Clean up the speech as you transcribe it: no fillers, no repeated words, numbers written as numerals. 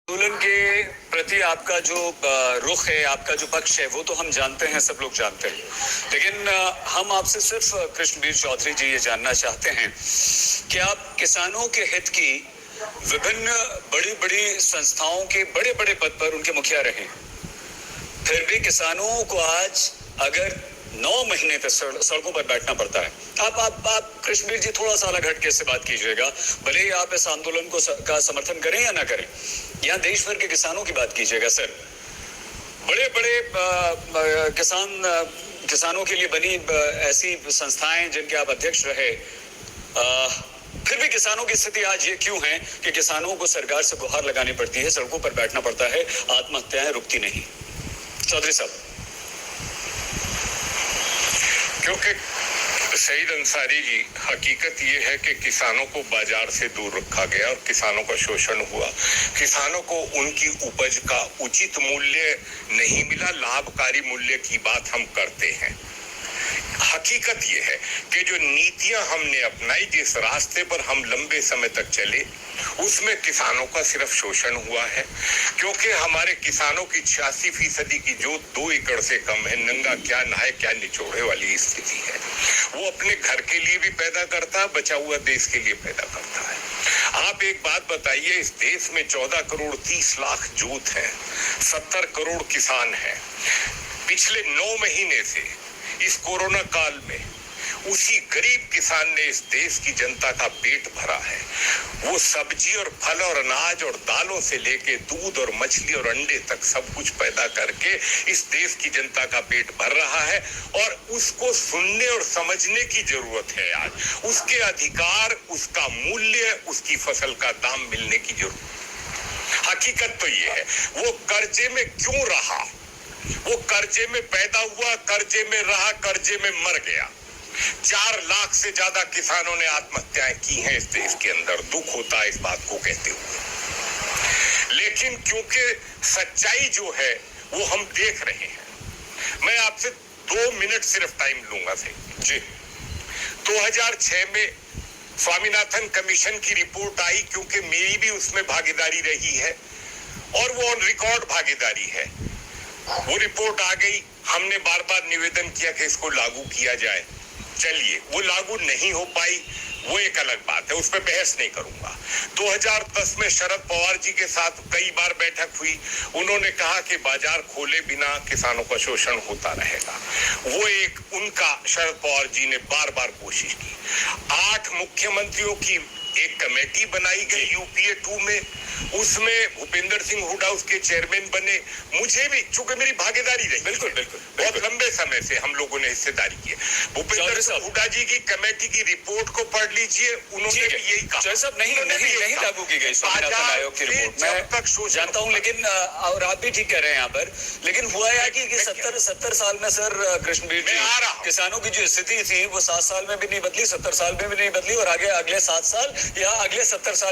आंदोलन के प्रति आपका जो रुख है, आपका जो पक्ष है, वो तो हम जानते हैं, सब लोग जानते हैं। लेकिन हम आपसे सिर्फ कृष्णवीर चौधरी जी ये जानना चाहते हैं कि आप किसानों के हित की विभिन्न बड़ी बड़ी संस्थाओं के बड़े बड़े पद पर उनके मुखिया रहे, फिर भी किसानों को आज अगर 9 महीने तक सड़कों पर बैठना पड़ता है। आप कृष्णवीर जी थोड़ा सा अलग हटके से बात कीजिएगा, भले ही आप इस आंदोलन को का समर्थन करें या ना करें। यहाँ देश भर के किसानों की बात कीजिएगा सर। बड़े बड़े किसानों के लिए बनी ऐसी संस्थाएं जिनके आप अध्यक्ष रहे, फिर भी किसानों की स्थिति आज ये क्यों है कि किसानों को सरकार से गुहार लगानी पड़ती है, सड़कों पर बैठना पड़ता है, आत्महत्याएं रुकती नहीं। चौधरी साहब। क्योंकि शहीद अंसारी जी, हकीकत ये है कि किसानों को बाजार से दूर रखा गया और किसानों का शोषण हुआ। किसानों को उनकी उपज का उचित मूल्य नहीं मिला, लाभकारी मूल्य की बात हम करते हैं। हकीकत ये है कि जो नीतियां हमने अपनाई, जिस रास्ते पर हम लंबे समय तक चले, उसमें किसानों का सिर्फ शोषण हुआ है। क्योंकि हमारे किसानों की 86% की जोत 2 एकड़ से कम है। नंगा क्या नहाए क्या निचोड़े वाली स्थिति है। वो अपने घर के लिए भी पैदा करता है, बचा हुआ देश के लिए पैदा करता है। आप एक बात बताइए, इस देश में 14 करोड़ 30 लाख जोत है, 70 करोड़ किसान है। पिछले 9 महीने से इस कोरोना काल में उसी गरीब किसान ने इस देश की जनता का पेट भरा है। वो सब्जी और फल और अनाज और दालों से लेके दूध और मछली और अंडे तक सब कुछ पैदा करके इस देश की जनता का पेट भर रहा है, और उसको सुनने और समझने की जरूरत है। आज उसके अधिकार, उसका मूल्य, उसकी फसल का दाम मिलने की जरूरत। हकीकत तो ये है, वो कर्जे में क्यों रहा, वो कर्जे में पैदा हुआ, कर्जे में रहा, कर्जे में मर गया। 4 लाख से ज्यादा किसानों ने आत्महत्याएं की हैं इस देश के अंदर। दुख होता है इस बात को कहते हुए, लेकिन क्योंकि सच्चाई जो है वो हम देख रहे हैं। मैं आपसे 2 मिनट सिर्फ टाइम लूंगा जी। 2006 में स्वामीनाथन कमीशन की रिपोर्ट आई, क्योंकि मेरी भी उसमें भागीदारी रही है और वो ऑन रिकॉर्ड भागीदारी है। वो रिपोर्ट आ गई, हमने बार बार निवेदन किया कि इसको लागू किया जाए। चलिए, वो लागू नहीं हो पाई, वो एक अलग बात है, उस पर बहस नहीं करूंगा। 2010 में शरद पवार जी के साथ कई बार बैठक हुई। उन्होंने कहा कि बाजार खोले बिना किसानों का शोषण होता रहेगा। वो एक उनका शरद पवार जी ने बार बार कोशिश की। 8 मुख्यमंत्रियों की एक कमेटी बनाई गई यूपीए 2 में, उसमें भूपेंद्र सिंह हुड्डा उसके चेयरमैन बने। मुझे भी, चूंकि मेरी भागीदारी रही, बिल्कुल बहुत लंबे समय से हम लोगों ने हिस्सेदारी की है। भूपेंद्र सिंह हुड्डा जी की कमेटी की रिपोर्ट को पढ़ लीजिए, उन्होंने भी यही कहा। सब नहीं लागू की गई स्वामीनाथन आयोग की रिपोर्ट, मैं जानता हूँ, लेकिन और आप भी ठीक कह रहे हैं यहाँ पर। लेकिन हुआ या कि 70 साल में सर कृष्णवीर जी, किसानों की जो स्थिति थी वो 7 साल में भी नहीं बदली, 70 साल में भी नहीं बदली, और आगे अगले 7 साल या अगले 70 साल